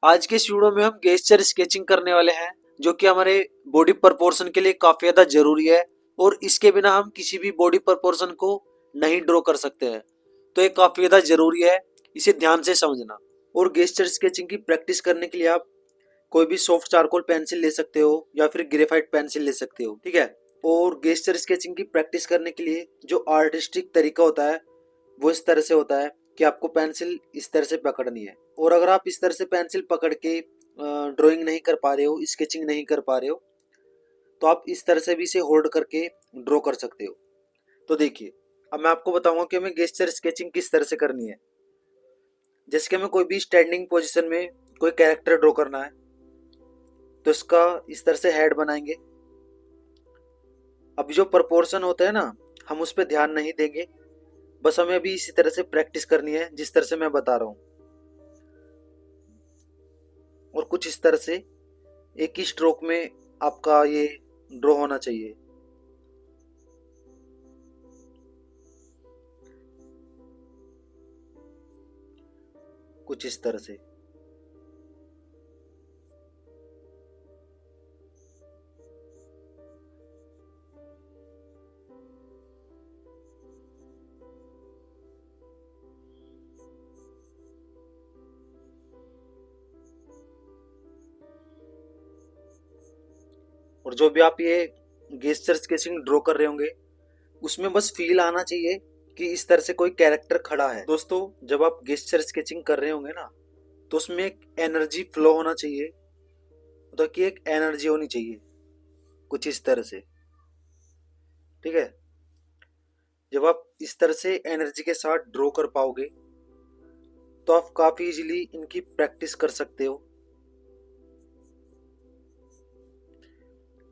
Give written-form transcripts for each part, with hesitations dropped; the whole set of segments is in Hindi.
आज के इस वीडियो में हम गेस्चर स्केचिंग करने वाले हैं, जो कि हमारे बॉडी प्रपोर्शन के लिए काफी ज्यादा जरूरी है। और इसके बिना हम किसी भी बॉडी प्रपोर्शन को नहीं ड्रॉ कर सकते हैं। तो ये काफी ज्यादा जरूरी है, इसे ध्यान से समझना। और गेस्चर स्केचिंग की प्रैक्टिस करने के लिए आप कोई भी सॉफ्ट चारकोल पेंसिल ले सकते हो या फिर ग्रेफाइट पेंसिल ले सकते हो, ठीक है। और गेस्चर स्केचिंग की प्रैक्टिस करने के लिए जो आर्टिस्टिक तरीका होता है वो इस तरह से होता है कि आपको पेंसिल इस तरह से पकड़नी है। और अगर आप इस तरह से पेंसिल पकड़ के ड्राइंग नहीं कर पा रहे हो, स्केचिंग नहीं कर पा रहे हो, तो आप इस तरह से भी इसे होल्ड करके ड्रॉ कर सकते हो। तो देखिए, अब मैं आपको बताऊंगा कि हमें गेस्चर स्केचिंग किस तरह से करनी है। जैसे कि हमें कोई भी स्टैंडिंग पोजीशन में कोई कैरेक्टर ड्रॉ करना है, तो इसका इस तरह से हेड बनाएंगे। अब जो प्रपोर्शन होता है ना, हम उस पर ध्यान नहीं देंगे, बस हमें अभी इसी तरह से प्रैक्टिस करनी है जिस तरह से मैं बता रहा हूँ। और कुछ इस तरह से एक ही स्ट्रोक में आपका ये ड्रॉ होना चाहिए। कुछ इस तरह से। और जो भी आप ये गेस्चर स्केचिंग ड्रॉ कर रहे होंगे, उसमें बस फील आना चाहिए कि इस तरह से कोई कैरेक्टर खड़ा है। दोस्तों, जब आप गेस्चर स्केचिंग कर रहे होंगे ना, तो उसमें एक एनर्जी फ्लो होना चाहिए, मतलब कि एक एनर्जी होनी चाहिए कुछ इस तरह से, ठीक है। जब आप इस तरह से एनर्जी के साथ ड्रॉ कर पाओगे, तो आप काफी इजीली इनकी प्रैक्टिस कर सकते हो।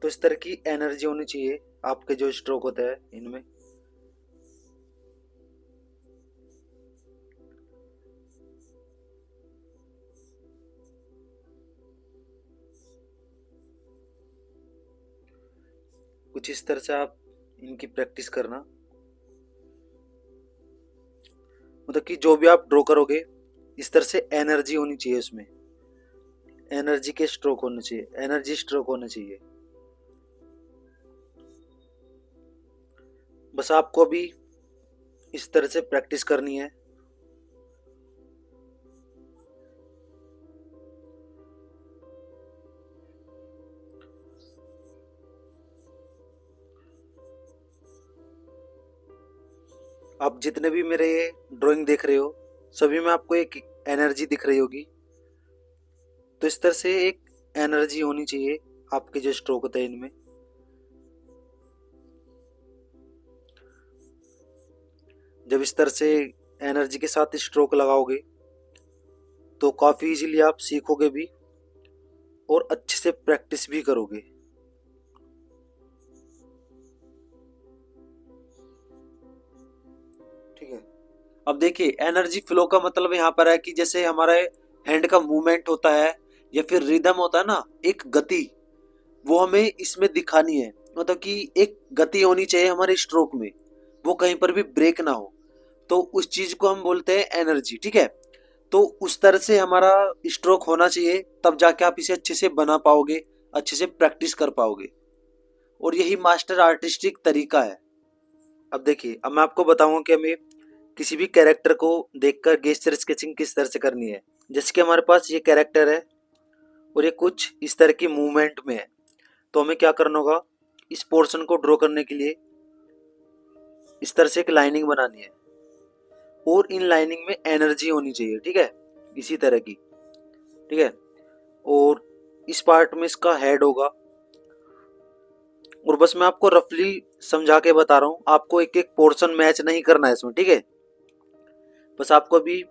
तो इस तरह की एनर्जी होनी चाहिए आपके जो स्ट्रोक होता है इनमें। कुछ इस तरह से आप इनकी प्रैक्टिस करना, मतलब कि जो भी आप ड्रॉ करोगे, इस तरह से एनर्जी होनी चाहिए उसमें। एनर्जी के स्ट्रोक होने चाहिए, एनर्जी स्ट्रोक होने चाहिए। बस आपको अभी इस तरह से प्रैक्टिस करनी है। आप जितने भी मेरे ये ड्राइंग देख रहे हो, सभी में आपको एक एनर्जी दिख रही होगी। तो इस तरह से एक एनर्जी होनी चाहिए आपके जो स्ट्रोक होते हैं इनमें। जब इस तरह से एनर्जी के साथ स्ट्रोक लगाओगे, तो काफी इजीली आप सीखोगे भी और अच्छे से प्रैक्टिस भी करोगे। ठीक है। अब देखिए, एनर्जी फ्लो का मतलब यहाँ पर है कि जैसे हमारे हैंड का मूवमेंट होता है या फिर रिदम होता है ना, एक गति, वो हमें इसमें दिखानी है। मतलब कि एक गति होनी चाहिए हमारे स्ट्रोक में, वो कहीं पर भी ब्रेक ना हो। तो उस चीज को हम बोलते हैं एनर्जी, ठीक है। तो उस तरह से हमारा स्ट्रोक होना चाहिए, तब जाके आप इसे अच्छे से बना पाओगे, अच्छे से प्रैक्टिस कर पाओगे। और यही मास्टर आर्टिस्टिक तरीका है। अब देखिए, अब मैं आपको बताऊंगा कि हमें किसी भी कैरेक्टर को देखकर गेस्चर स्केचिंग किस तरह से करनी है। जैसे कि हमारे पास ये कैरेक्टर है और ये कुछ इस तरह की मूवमेंट में है, तो हमें क्या करना होगा, इस पोर्शन को ड्रॉ करने के लिए इस तरह से एक लाइनिंग बनानी है। और इन लाइनिंग में एनर्जी होनी चाहिए, ठीक है, इसी तरह की, ठीक है। और इस पार्ट में इसका हेड होगा। और बस मैं आपको रफली समझा के बता रहा हूँ, आपको एक एक पोर्शन मैच नहीं करना है इसमें, ठीक है। बस आपको अभी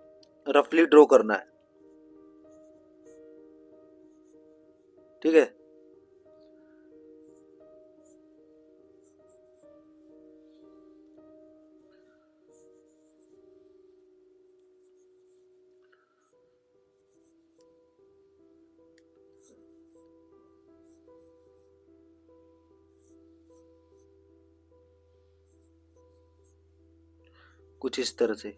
रफली ड्रॉ करना है, ठीक है। कुछ इस तरह से।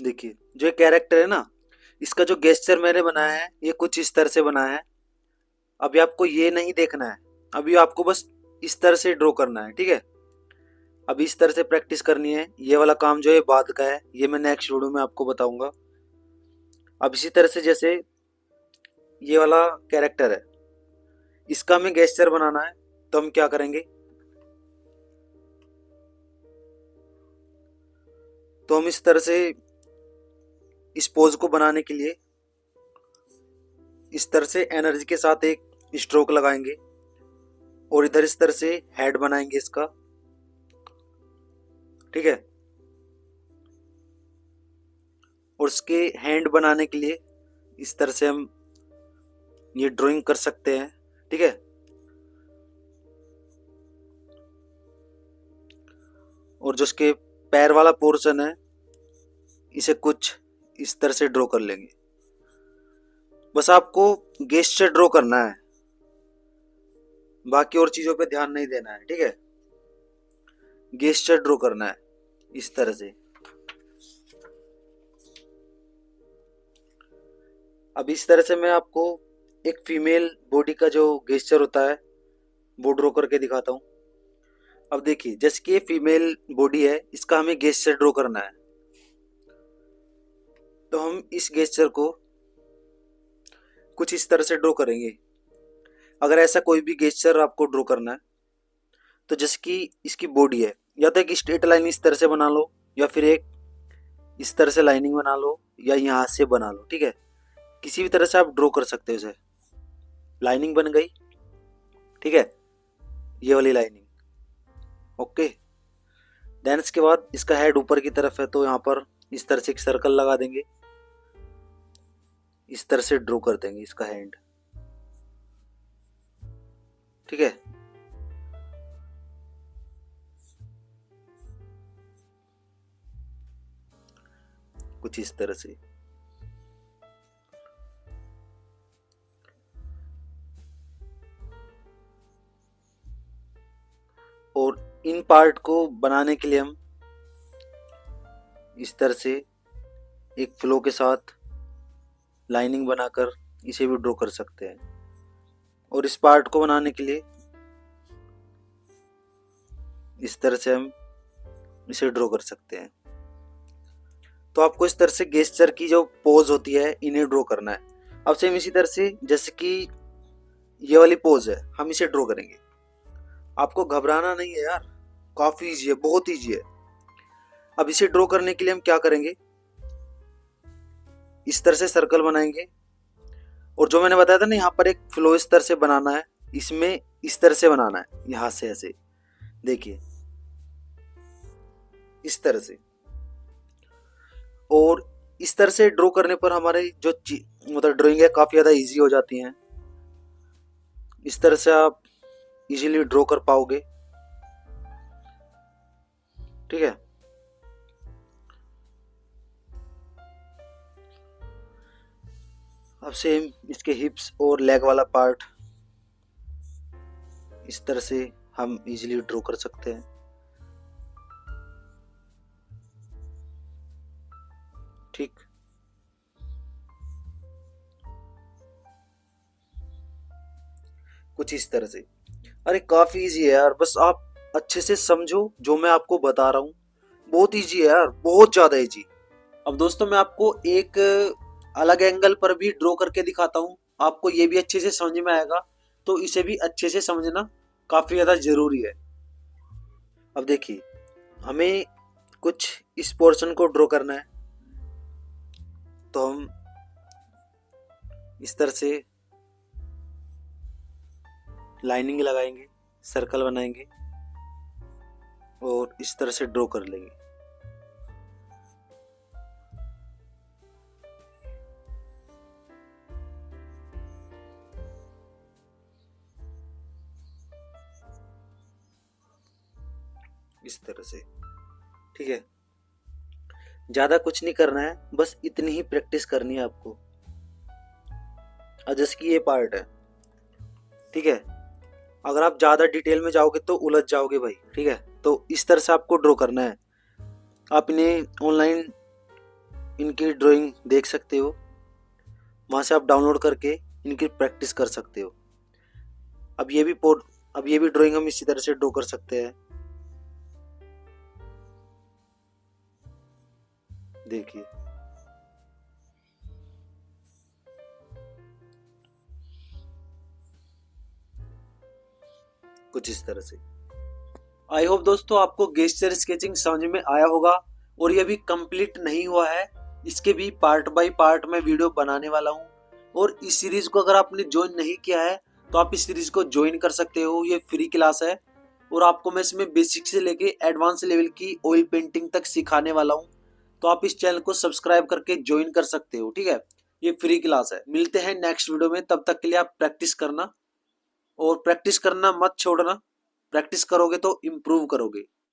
देखिए जो कैरेक्टर है ना, इसका जो गेस्चर मैंने बनाया है ये कुछ इस तरह से बनाया है। अभी आपको ये नहीं देखना है, अभी आपको बस इस तरह से ड्रॉ करना है, ठीक है। अभी इस तरह से प्रैक्टिस करनी है। ये वाला काम जो है बाद का है, ये मैं नेक्स्ट वीडियो में आपको बताऊंगा। अब इसी तरह से जैसे ये वाला कैरेक्टर है, इसका हमें गेस्चर बनाना है, तो हम क्या करेंगे, तो हम इस तरह से इस पोज को बनाने के लिए इस तरह से एनर्जी के साथ एक स्ट्रोक लगाएंगे और इधर इस तरह से हेड बनाएंगे इसका, ठीक है। और इसके हैंड बनाने के लिए इस तरह से हम ये ड्राइंग कर सकते हैं, ठीक है। और जो इसके पैर वाला पोर्शन है इसे कुछ इस तरह से ड्रॉ कर लेंगे। बस आपको गेस्चर ड्रॉ करना है, बाकी और चीजों पे ध्यान नहीं देना है, ठीक है। गेस्चर ड्रॉ करना है इस तरह से। अब इस तरह से मैं आपको एक फीमेल बॉडी का जो गेस्चर होता है वो ड्रॉ करके दिखाता हूँ। अब देखिए जैसे कि ये फीमेल बॉडी है, इसका हमें गेस्चर ड्रॉ करना है, तो हम इस गेस्चर को कुछ इस तरह से ड्रॉ करेंगे। अगर ऐसा कोई भी गेस्चर आपको ड्रॉ करना है, तो जैसे कि इसकी बॉडी है, या तो एक स्ट्रेट लाइन इस तरह से बना लो, या फिर एक इस तरह से लाइनिंग बना लो, या यहाँ से बना लो, ठीक है। किसी भी तरह से आप ड्रॉ कर सकते हो इसे। लाइनिंग बन गई, ठीक है, ये वाली लाइनिंग, ओके। देन इसके बाद इसका हेड ऊपर की तरफ है, तो यहाँ पर इस तरह से एक सर्कल लगा देंगे, इस तरह से ड्रॉ कर देंगे इसका हैंड, ठीक है। कुछ इस तरह से। और इन पार्ट को बनाने के लिए हम इस तरह से एक फ्लो के साथ लाइनिंग बनाकर इसे भी ड्रॉ कर सकते हैं। और इस पार्ट को बनाने के लिए इस तरह से हम इसे ड्रॉ कर सकते हैं। तो आपको इस तरह से गेस्चर की जो पोज होती है इन्हें ड्रॉ करना है। अब सेम इसी तरह से जैसे कि ये वाली पोज है, हम इसे ड्रॉ करेंगे। आपको घबराना नहीं है यार, काफी इजी है, बहुत इजी है। अब इसे ड्रॉ करने के लिए हम क्या करेंगे, इस तरह से सर्कल बनाएंगे। और जो मैंने बताया था ना, यहाँ पर एक फ्लो इस तरह से बनाना है, इसमें इस तरह से बनाना है, यहां से ऐसे देखिए इस तरह से। और इस तरह से ड्रॉ करने पर हमारे जो मतलब ड्राइंग है काफी ज्यादा इजी हो जाती हैं। इस तरह से आप इजीली ड्रॉ कर पाओगे, ठीक है। अब सेम इसके हिप्स और लेग वाला पार्ट इस तरह से हम इजीली ड्रॉ कर सकते हैं, ठीक। कुछ इस तरह से। अरे काफी इजी है यार, बस आप अच्छे से समझो जो मैं आपको बता रहा हूँ। बहुत इजी है यार, बहुत ज्यादा इजी। अब दोस्तों मैं आपको एक अलग एंगल पर भी ड्रॉ करके दिखाता हूँ, आपको ये भी अच्छे से समझ में आएगा। तो इसे भी अच्छे से समझना काफी ज्यादा जरूरी है। अब देखिए हमें कुछ इस पोर्शन को ड्रॉ करना है, तो हम इस तरह से लाइनिंग लगाएंगे, सर्कल बनाएंगे और इस तरह से ड्रॉ कर लेंगे। इस तरह से, ठीक है। ज्यादा कुछ नहीं करना है, बस इतनी ही प्रैक्टिस करनी है आपको। और जैसे कि ये पार्ट है, ठीक है, अगर आप ज्यादा डिटेल में जाओगे तो उलझ जाओगे भाई, ठीक है। तो इस तरह से आपको ड्रॉ करना है। आप इन्हें ऑनलाइन इनकी ड्राइंग देख सकते हो, वहाँ से आप डाउनलोड करके इनकी प्रैक्टिस कर सकते हो। अब ये भी ड्राइंग हम इसी तरह से ड्रॉ कर सकते हैं। देखिए कुछ इस तरह से। आई होप दोस्तों आपको गेस्चर स्केचिंग समझ में आया होगा। और ये भी कंप्लीट नहीं हुआ है, इसके भी पार्ट बाय पार्ट में वीडियो बनाने वाला हूँ। और इस सीरीज को अगर आपने ज्वाइन नहीं किया है तो आप इस सीरीज को ज्वाइन कर सकते हो, ये फ्री क्लास है। और आपको मैं इसमें बेसिक से लेके एडवांस लेवल की ऑयल पेंटिंग तक सिखाने वाला हूँ। तो आप इस चैनल को सब्सक्राइब करके ज्वाइन कर सकते हो, ठीक है। ये फ्री क्लास है। मिलते हैं नेक्स्ट वीडियो में, तब तक के लिए आप प्रैक्टिस करना और प्रैक्टिस करना मत छोड़ना। प्रैक्टिस करोगे तो इम्प्रूव करोगे।